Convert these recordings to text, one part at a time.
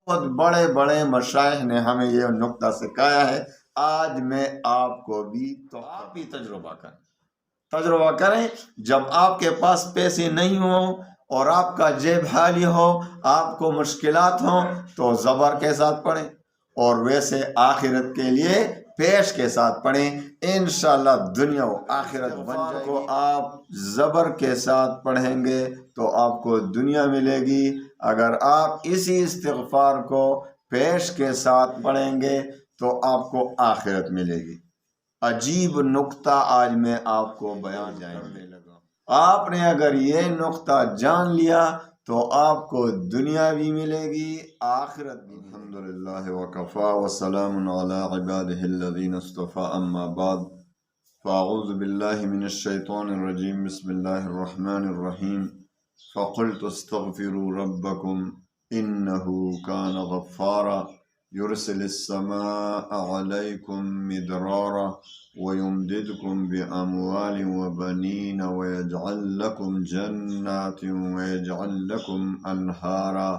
بہت بڑے بڑے مشائخ نے ہمیں یہ نقطہ سکھایا ہے۔ آج میں آپ کو بھی تو آپ بھی تجربہ کریں۔ جب آپ کے پاس پیسے نہیں ہوں اور آپ کا جیب خالی ہو، آپ کو مشکلات ہوں، تو زبر کے ساتھ پڑھیں، اور ویسے آخرت کے لیے پیش کے ساتھ پڑھیں، انشاءاللہ دنیا و آخرت بن جائے گی۔ آپ زبر کے ساتھ پڑھیں گے تو آپ کو دنیا ملے گی، اگر آپ اسی استغفار کو پیش کے ساتھ پڑھیں گے تو آپ کو آخرت ملے گی۔ عجیب نقطہ آج میں آپ کو بیان کرنے لگا۔ آپ نے اگر یہ نقطہ جان لیا تو آپ کو دنیا بھی ملے گی، آخرت بھی۔ الحمدللہ وکفا وسلام علی عبادہ الذین اصطفی، اما بعد فاعوذ باللہ من الشیطان الرجیم، بسم اللہ الرحمن الرحیم۔ فقلت استغفروا ربکم انہ کان غفارا یرسل السماء علیکم مدرارا ویمددکم باموال وبنین ویجعل لکم جنات ویجعل لکم انہارا،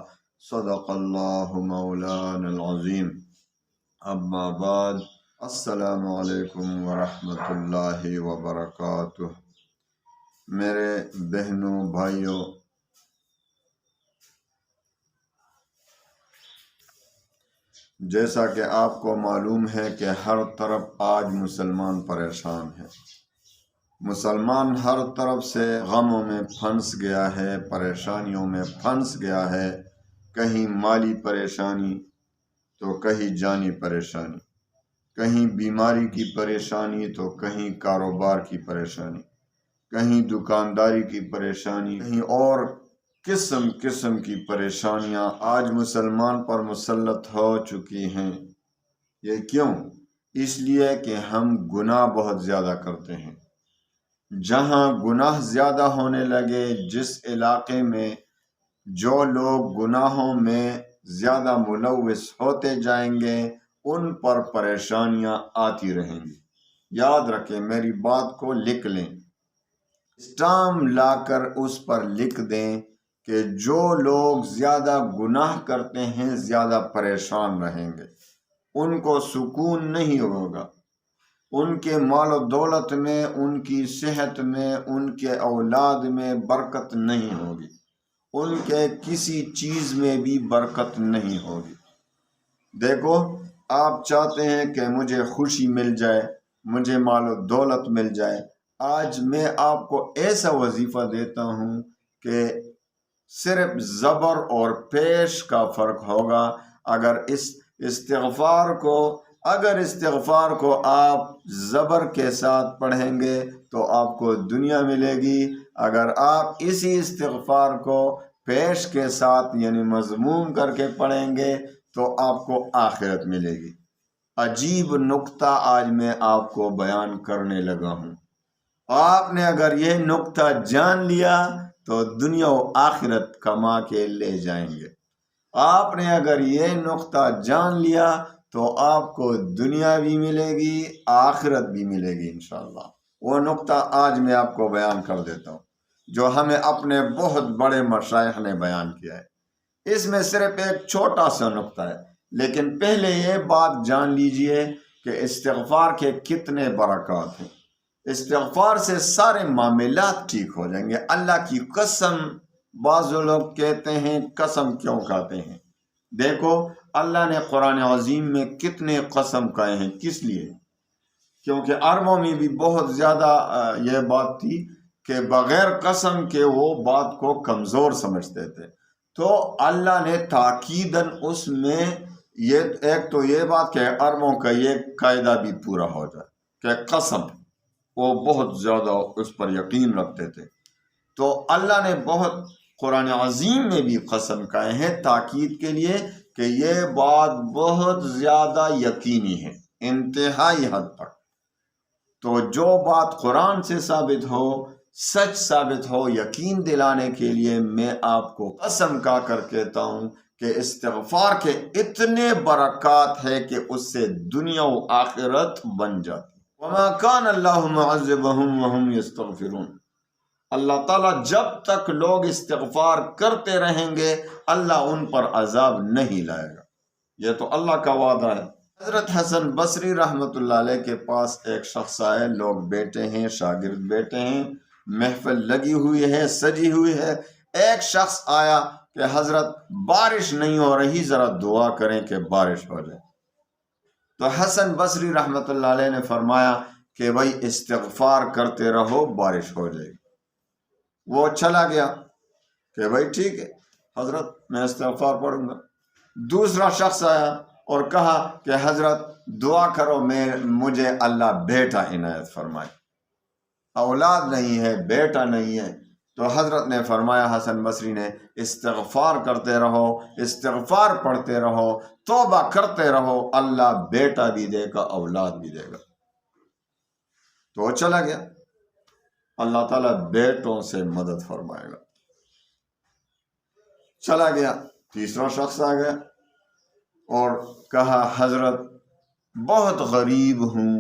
صدق اللہ مولانا العظیم۔ اما بعد، السلام علیکم ورحمۃ اللہ وبرکاتہ۔ میرے بہنوں بھائیوں، جیسا کہ آپ کو معلوم ہے کہ ہر طرف آج مسلمان پریشان ہے۔ مسلمان ہر طرف سے غموں میں پھنس گیا ہے، پریشانیوں میں پھنس گیا ہے، کہیں مالی پریشانی تو کہیں جانی پریشانی، کہیں بیماری کی پریشانی تو کہیں کاروبار کی پریشانی، کہیں دکانداری کی پریشانی، کہیں اور قسم قسم کی پریشانیاں آج مسلمان پر مسلط ہو چکی ہیں۔ یہ کیوں؟ اس لیے کہ ہم گناہ بہت زیادہ کرتے ہیں۔ جہاں گناہ زیادہ ہونے لگے، جس علاقے میں جو لوگ گناہوں میں زیادہ ملوث ہوتے جائیں گے، ان پر پریشانیاں آتی رہیں گی۔ یاد رکھیں، میری بات کو لکھ لیں، اسٹامپ لا کر اس پر لکھ دیں کہ جو لوگ زیادہ گناہ کرتے ہیں زیادہ پریشان رہیں گے، ان کو سکون نہیں ہوگا، ان کے مال و دولت میں، ان کی صحت میں، ان کے اولاد میں برکت نہیں ہوگی، ان کے کسی چیز میں بھی برکت نہیں ہوگی۔ دیکھو، آپ چاہتے ہیں کہ مجھے خوشی مل جائے، مجھے مال و دولت مل جائے۔ آج میں آپ کو ایسا وظیفہ دیتا ہوں کہ صرف زبر اور پیش کا فرق ہوگا۔ اگر استغفار کو آپ زبر کے ساتھ پڑھیں گے تو آپ کو دنیا ملے گی، اگر آپ اسی استغفار کو پیش کے ساتھ یعنی مضموم کر کے پڑھیں گے تو آپ کو آخرت ملے گی۔ عجیب نقطہ آج میں آپ کو بیان کرنے لگا ہوں۔ آپ نے اگر یہ نقطہ جان لیا تو دنیا و آخرت کما کے لے جائیں گے۔ آپ نے اگر یہ نقطہ جان لیا تو آپ کو دنیا بھی ملے گی، آخرت بھی ملے گی انشاءاللہ۔ وہ نقطہ آج میں آپ کو بیان کر دیتا ہوں جو ہمیں اپنے بہت بڑے مشائخ نے بیان کیا ہے۔ اس میں صرف ایک چھوٹا سا نقطہ ہے، لیکن پہلے یہ بات جان لیجئے کہ استغفار کے کتنے برکات ہیں۔ استغفار سے سارے معاملات ٹھیک ہو جائیں گے۔ اللہ کی قسم، بعض لوگ کہتے ہیں قسم کیوں کھاتے ہیں؟ دیکھو، اللہ نے قرآن عظیم میں کتنے قسم کھائے ہیں، کس لیے؟ کیونکہ عربوں میں بھی بہت زیادہ یہ بات تھی کہ بغیر قسم کے وہ بات کو کمزور سمجھتے تھے، تو اللہ نے تاکیداً اس میں ایک تو یہ بات کہ عربوں کا یہ قاعدہ بھی پورا ہو جائے کہ قسم، وہ بہت زیادہ اس پر یقین رکھتے تھے، تو اللہ نے بہت قرآن عظیم میں بھی قسم کھائے ہیں تاکید کے لیے کہ یہ بات بہت زیادہ یقینی ہے، انتہائی حد تک۔ تو جو بات قرآن سے ثابت ہو، سچ ثابت ہو، یقین دلانے کے لیے میں آپ کو قسم کھا کر کہتا ہوں کہ استغفار کے اتنے برکات ہے کہ اس سے دنیا و آخرت بن جاتی۔ وَمَا كَانَ اللَّهُ مُعَذِّبَهُمْ وَهُمْ يَسْتَغْفِرُونَ۔ اللہ تعالیٰ جب تک لوگ استغفار کرتے رہیں گے اللہ ان پر عذاب نہیں لائے گا، یہ تو اللہ کا وعدہ ہے۔ حضرت حسن بصری رحمۃ اللہ علیہ کے پاس ایک شخص آئے، لوگ بیٹھے ہیں، شاگرد بیٹھے ہیں، محفل لگی ہوئی ہے، سجی ہوئی ہے۔ ایک شخص آیا کہ حضرت بارش نہیں ہو رہی، ذرا دعا کریں کہ بارش ہو جائے۔ تو حسن بصری رحمۃ اللہ علیہ نے فرمایا کہ بھائی استغفار کرتے رہو، بارش ہو جائے گی۔ وہ چلا گیا کہ بھائی ٹھیک ہے حضرت میں استغفار پڑھوں گا۔ دوسرا شخص آیا اور کہا کہ حضرت دعا کرو مجھے اللہ بیٹا عنایت فرمائے، اولاد نہیں ہے، بیٹا نہیں ہے۔ تو حضرت نے فرمایا، حسن بصری نے، استغفار کرتے رہو، استغفار پڑھتے رہو، توبہ کرتے رہو، اللہ بیٹا بھی دے گا، اولاد بھی دے گا۔ تو وہ چلا گیا، اللہ تعالیٰ بیٹوں سے مدد فرمائے گا۔ چلا گیا، تیسرا شخص آ گیا اور کہا حضرت بہت غریب ہوں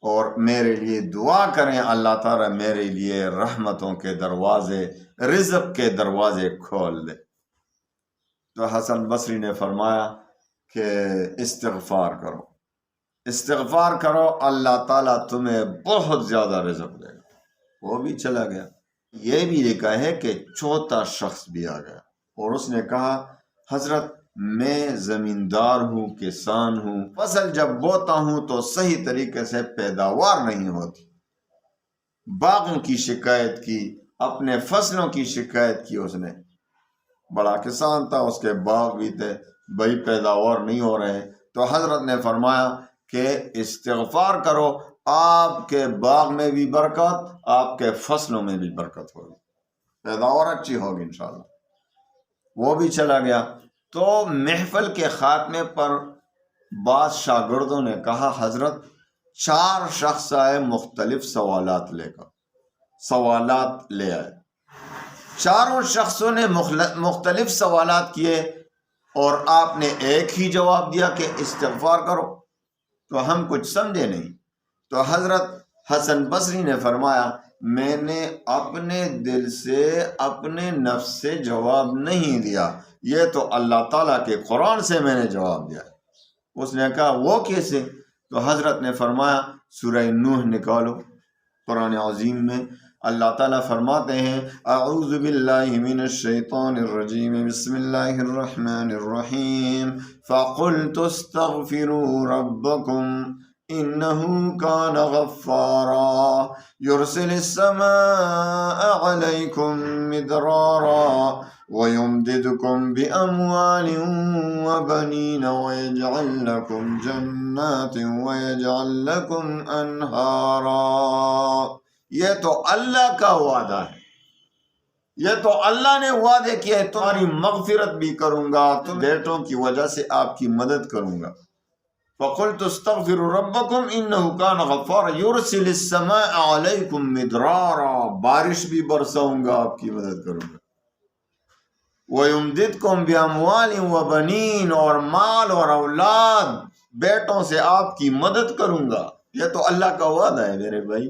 اور میرے لیے دعا کریں، اللہ تعالیٰ میرے لیے رحمتوں کے دروازے، رزق کے دروازے کھول دے۔ تو حسن بصری نے فرمایا کہ استغفار کرو، استغفار کرو، اللہ تعالیٰ تمہیں بہت زیادہ رزق دے گا۔ وہ بھی چلا گیا۔ یہ بھی لکھا ہے کہ چوتھا شخص بھی آ گیا اور اس نے کہا حضرت میں زمیندار ہوں، کسان ہوں، فصل جب بوتا ہوں تو صحیح طریقے سے پیداوار نہیں ہوتی، باغوں کی شکایت کی، اپنے فصلوں کی شکایت کی۔ اس نے بڑا کسان تھا، اس کے باغ بھی تھے، بھائی پیداوار نہیں ہو رہے۔ تو حضرت نے فرمایا کہ استغفار کرو، آپ کے باغ میں بھی برکت، آپ کے فصلوں میں بھی برکت ہوگی، پیداوار اچھی ہوگی انشاءاللہ۔ وہ بھی چلا گیا۔ تو محفل کے خاتمے پر بعض شاگردوں نے کہا حضرت 4 شخص آئے مختلف سوالات لے کر، سوالات لے آئے، چاروں شخصوں نے مختلف سوالات کیے اور آپ نے ایک ہی جواب دیا کہ استغفار کرو۔ تو ہم کچھ سمجھے نہیں۔ تو حضرت حسن بصری نے فرمایا میں نے اپنے دل سے، اپنے نفس سے جواب نہیں دیا، یہ تو اللہ تعالیٰ کے قرآن سے میں نے جواب دیا۔ اس نے کہا وہ کیسے؟ تو حضرت نے فرمایا سورہ نوح نکالو، قرآن عظیم میں اللہ تعالیٰ فرماتے ہیں اعوذ باللہ من الشیطان الرجیم بسم اللہ الرحمن الرحیم فقلت استغفروا ربکم انہو کان غفارا یرسل السماء علیکم مدرارا وَيُمْدِدْكُمْ بِأَمْوَالٍ وَبَنِينَ وَيَجْعَلْ لَكُمْ جَنَّاتٍ وَيَجْعَلْ لَكُمْ أَنْهَارًا۔ یہ تو اللہ کا وعدہ ہے، یہ تو اللہ نے وعدے کیا ہے تمہاری مغفرت بھی کروں گا، تم بیٹوں کی وجہ سے آپ کی مدد کروں گا۔ فَقُلْتُ اسْتَغْفِرُوا رَبَّكُمْ إِنَّهُ كَانَ غَفَّارًا يُرْسِلِ السَّمَاءَ عَلَيْكُمْ مِدْرَارًا، بارش بھی برساؤں گا، آپ کی مدد کروں گا۔ وَيُمْدِدْكُمْ بِأَمْوَالٍ وَبَنِينَ، اور مال اور اولاد، بیٹوں سے آپ کی مدد کروں گا۔ یہ تو اللہ کا وعدہ ہے میرے بھائی۔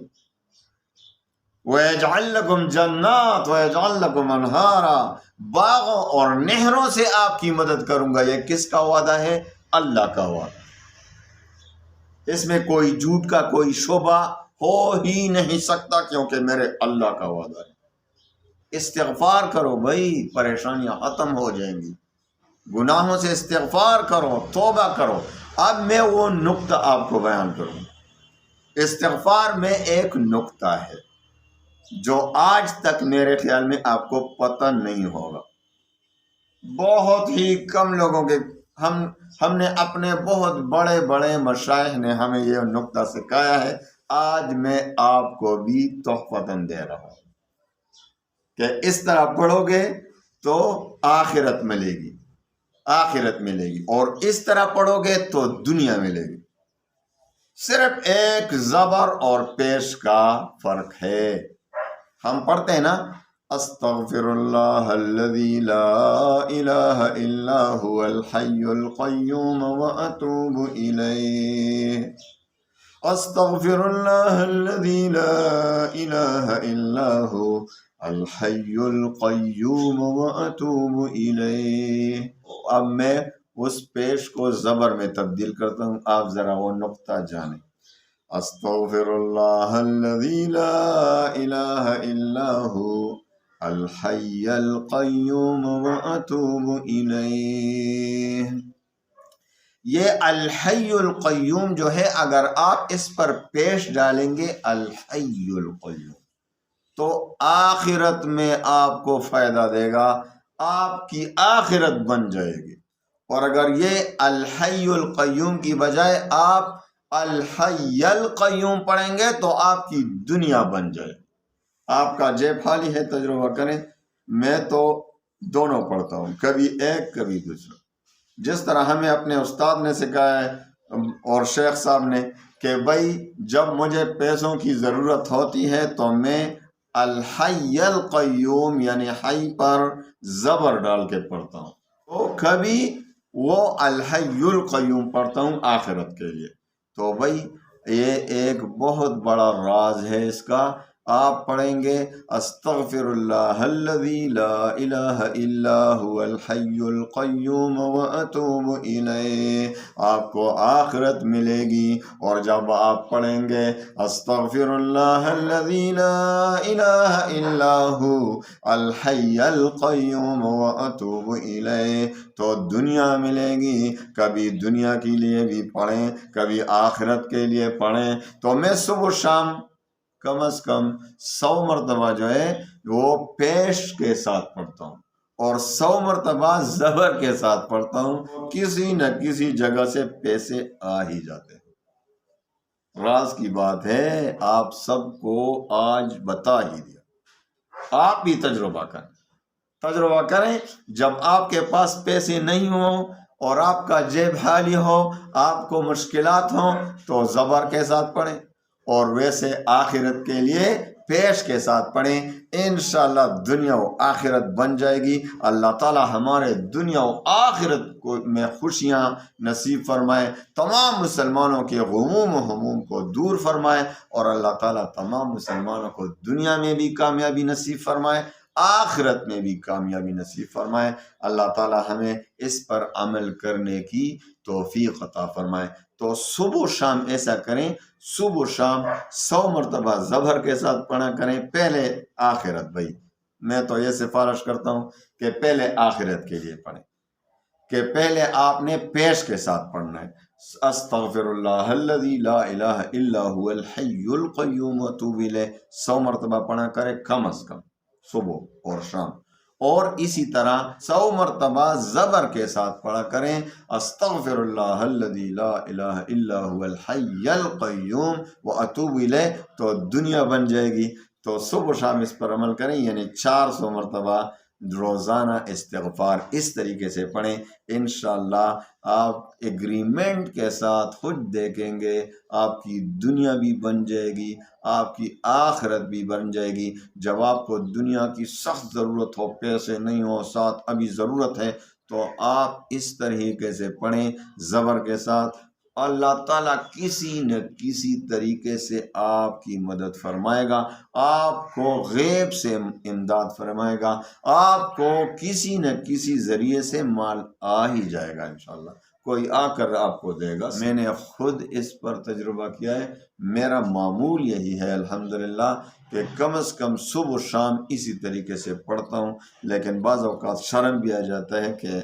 وَيَجْعَلْ لَكُمْ جَنَّاتٍ وَيَجْعَلْ لَكُمْ أَنْهَارًا، باغوں اور نہروں سے آپ کی مدد کروں گا۔ یہ کس کا وعدہ ہے؟ اللہ کا وعدہ۔ اس میں کوئی جھوٹ کا کوئی شبہ ہو ہی نہیں سکتا، کیونکہ میرے اللہ کا وعدہ ہے۔ استغفار کرو بھائی، پریشانیاں ختم ہو جائیں گی، گناہوں سے استغفار کرو، توبہ کرو۔ اب میں وہ نقطہ آپ کو بیان کروں۔ استغفار میں ایک نقطہ ہے جو آج تک میرے خیال میں آپ کو پتہ نہیں ہوگا، بہت ہی کم لوگوں کے، ہم نے اپنے بہت بڑے بڑے مشائخ نے ہمیں یہ نقطہ سکھایا ہے، آج میں آپ کو بھی تحفتاً دے رہا ہوں کہ اس طرح پڑھو گے تو آخرت ملے گی، آخرت ملے گی، اور اس طرح پڑھو گے تو دنیا ملے گی۔ صرف ایک زبر اور پیش کا فرق ہے۔ ہم پڑھتے ہیں نا استغفر اللہ الذی لا الہ الا هو الحی القیوم واتوب الیہ، استغفر اللہ الذی لا الہ الا هو الحی القیوم واتوب الیہ۔ اب میں اس پیش کو زبر میں تبدیل کرتا ہوں، آپ ذرا وہ نقطہ جانیں۔ استغفر اللہ الذی لا الہ الا ہو الحی القیوم واتوب الیہ۔ یہ الحی القیوم جو ہے، اگر آپ اس پر پیش ڈالیں گے الحی القیوم تو آخرت میں آپ کو فائدہ دے گا، آپ کی آخرت بن جائے گی۔ اور اگر یہ الحی القیوم کی بجائے آپ الحی القیوم پڑھیں گے تو آپ کی دنیا بن جائے گی۔ آپ کا جیب خالی ہے، تجربہ کریں، میں تو دونوں پڑھتا ہوں، کبھی ایک کبھی دوسرا۔ جس طرح ہمیں اپنے استاد نے سکھایا ہے اور شیخ صاحب نے کہ بھائی جب مجھے پیسوں کی ضرورت ہوتی ہے تو میں الحی القیوم یعنی حی پر زبر ڈال کے پڑھتا ہوں، تو کبھی وہ الحی القیوم پڑھتا ہوں آخرت کے لیے۔ تو بھائی یہ ایک بہت بڑا راز ہے اس کا۔ آپ پڑھیں گے استغفر اللہ الذی لا الہ الا هو الحی القیوم واتوب الیہ، آپ کو آخرت ملے گی۔ اور جب آپ پڑھیں گے استغفر اللہ الذی لا الہ الا هو الحی القیوم واتوب الیہ تو دنیا ملے گی۔ کبھی دنیا کے لیے بھی پڑھیں، کبھی آخرت کے لیے پڑھیں۔ تو میں صبح شام کم از کم 100 مرتبہ جو ہے وہ پیش کے ساتھ پڑھتا ہوں، اور 100 مرتبہ زبر کے ساتھ پڑھتا ہوں۔ کسی نہ کسی جگہ سے پیسے آ ہی جاتے ہیں۔ راز کی بات ہے، آپ سب کو آج بتا ہی دیا، آپ بھی تجربہ کریں۔ جب آپ کے پاس پیسے نہیں ہوں اور آپ کا جیب خالی ہو، آپ کو مشکلات ہوں، تو زبر کے ساتھ پڑھیں، اور ویسے آخرت کے لیے پیش کے ساتھ پڑھیں۔ انشاءاللہ دنیا و آخرت بن جائے گی۔ اللہ تعالی ہمارے دنیا و آخرت میں خوشیاں نصیب فرمائے، تمام مسلمانوں کے غموم و ہموم کو دور فرمائے، اور اللہ تعالی تمام مسلمانوں کو دنیا میں بھی کامیابی نصیب فرمائے، آخرت میں بھی کامیابی نصیب فرمائے۔ اللہ تعالی ہمیں اس پر عمل کرنے کی توفیق عطا فرمائے۔ تو صبح و شام ایسا کریں، صبح و شام 100 مرتبہ زبر کے ساتھ پڑھا کریں۔ پہلے آخرت، بھائی میں تو یہ سفارش کرتا ہوں کہ پہلے آخرت کے لیے پڑھیں، کہ پہلے آپ نے پیش کے ساتھ پڑھنا ہے۔ استغفر اللہ الذی لا الہ الا هو الحی القیوم واتوب الیہ 100 مرتبہ پڑھا کریں کم از کم صبح اور شام، اور اسی طرح 100 مرتبہ زبر کے ساتھ پڑھا کریں استغفر اللہ الذی لا الہ الا هو الحی القیوم واتوب الیہ تو دنیا بن جائے گی۔ تو صبح و شام اس پر عمل کریں، یعنی 400 مرتبہ روزانہ استغفار اس طریقے سے پڑھیں۔ انشاءاللہ آپ ایگریمنٹ کے ساتھ خود دیکھیں گے آپ کی دنیا بھی بن جائے گی، آپ کی آخرت بھی بن جائے گی۔ جب آپ کو دنیا کی سخت ضرورت ہو، پیسے نہیں ہو، ساتھ ابھی ضرورت ہے، تو آپ اس طریقے سے پڑھیں زبر کے ساتھ، اللہ تعالیٰ کسی نہ کسی طریقے سے آپ کی مدد فرمائے گا، آپ کو غیب سے امداد فرمائے گا، آپ کو کسی نہ کسی ذریعے سے مال آ ہی جائے گا، انشاءاللہ کوئی آ کر آپ کو دے گا۔ میں نے خود اس پر تجربہ کیا ہے، میرا معمول یہی ہے الحمدللہ کہ کم از کم صبح و شام اسی طریقے سے پڑھتا ہوں، لیکن بعض اوقات شرم بھی آ جاتا ہے کہ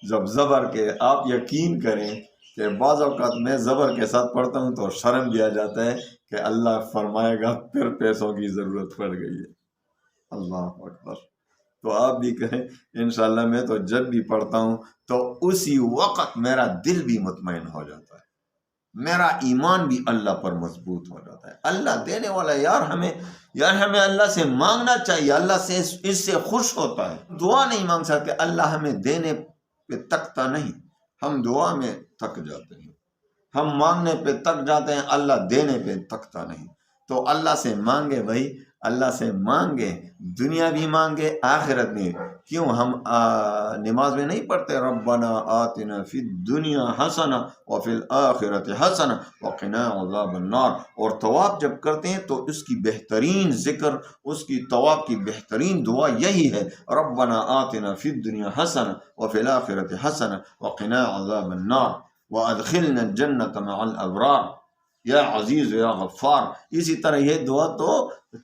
جب زبر کے، آپ یقین کریں کہ بعض اوقات میں زبر کے ساتھ پڑھتا ہوں تو شرم بھی آ جاتا ہے کہ اللہ فرمائے گا پھر پیسوں کی ضرورت پڑ گئی ہے۔ اللہ اکبر۔ تو آپ بھی کریں انشاءاللہ۔ میں تو جب بھی پڑھتا ہوں تو اسی وقت میرا دل بھی مطمئن ہو جاتا ہے، میرا ایمان بھی اللہ پر مضبوط ہو جاتا ہے۔ اللہ دینے والا، یار ہمیں اللہ سے مانگنا چاہیے، اللہ سے اس سے خوش ہوتا ہے۔ دعا نہیں مانگ سکتے، اللہ ہمیں دینے پہ تکتا نہیں، ہم دعا میں تک جاتے ہیں، ہم مانگنے پہ تک جاتے ہیں، اللہ دینے پہ تکتا نہیں۔ تو اللہ سے مانگے بھائی، اللہ سے مانگے، دنیا بھی مانگے آخرت میں۔ کیوں ہم نماز میں نہیں پڑھتے ربنا آتنا فی الدنیا حسنہ وفی الآخرۃ حسنہ وقنا عذاب النار؟ اور طواف جب کرتے ہیں تو اس کی بہترین ذکر، اس کی طواف کی بہترین دعا یہی ہے، ربنا آتنا فی الدنیا حسنہ وفی الآخرۃ حسنہ وقنا عذاب النار وادخلنا الجنۃ مع الابرار یا عزیز یا غفار۔ اسی طرح یہ دعا تو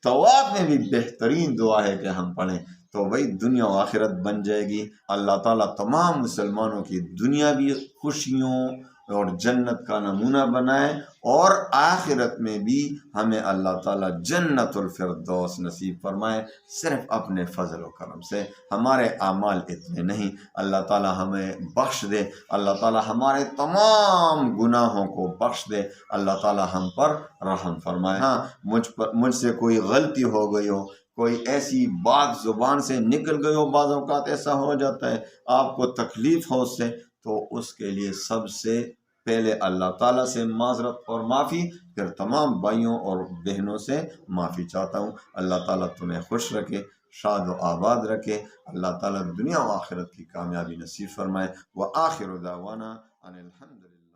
طواف میں بھی بہترین دعا ہے کہ ہم پڑھیں، تو بھائی دنیا و آخرت بن جائے گی۔ اللہ تعالیٰ تمام مسلمانوں کی دنیا بھی خوشیوں اور جنت کا نمونہ بنائے، اور آخرت میں بھی ہمیں اللہ تعالیٰ جنت الفردوس نصیب فرمائے، صرف اپنے فضل و کرم سے۔ ہمارے اعمال اتنے نہیں، اللہ تعالیٰ ہمیں بخش دے، اللہ تعالیٰ ہمارے تمام گناہوں کو بخش دے، اللہ تعالیٰ ہم پر رحم فرمائے۔ ہاں مجھ سے کوئی غلطی ہو گئی ہو، کوئی ایسی بات زبان سے نکل گئی ہو، بعض اوقات ایسا ہو جاتا ہے آپ کو تکلیف ہو اس سے، تو اس کے لیے سب سے پہلے اللہ تعالیٰ سے معذرت اور معافی، پھر تمام بھائیوں اور بہنوں سے معافی چاہتا ہوں۔ اللہ تعالیٰ تمہیں خوش رکھے، شاد و آباد رکھے، اللہ تعالیٰ دنیا و آخرت کی کامیابی نصیب فرمائے۔ وآخر دعوانا ان الحمد للہ۔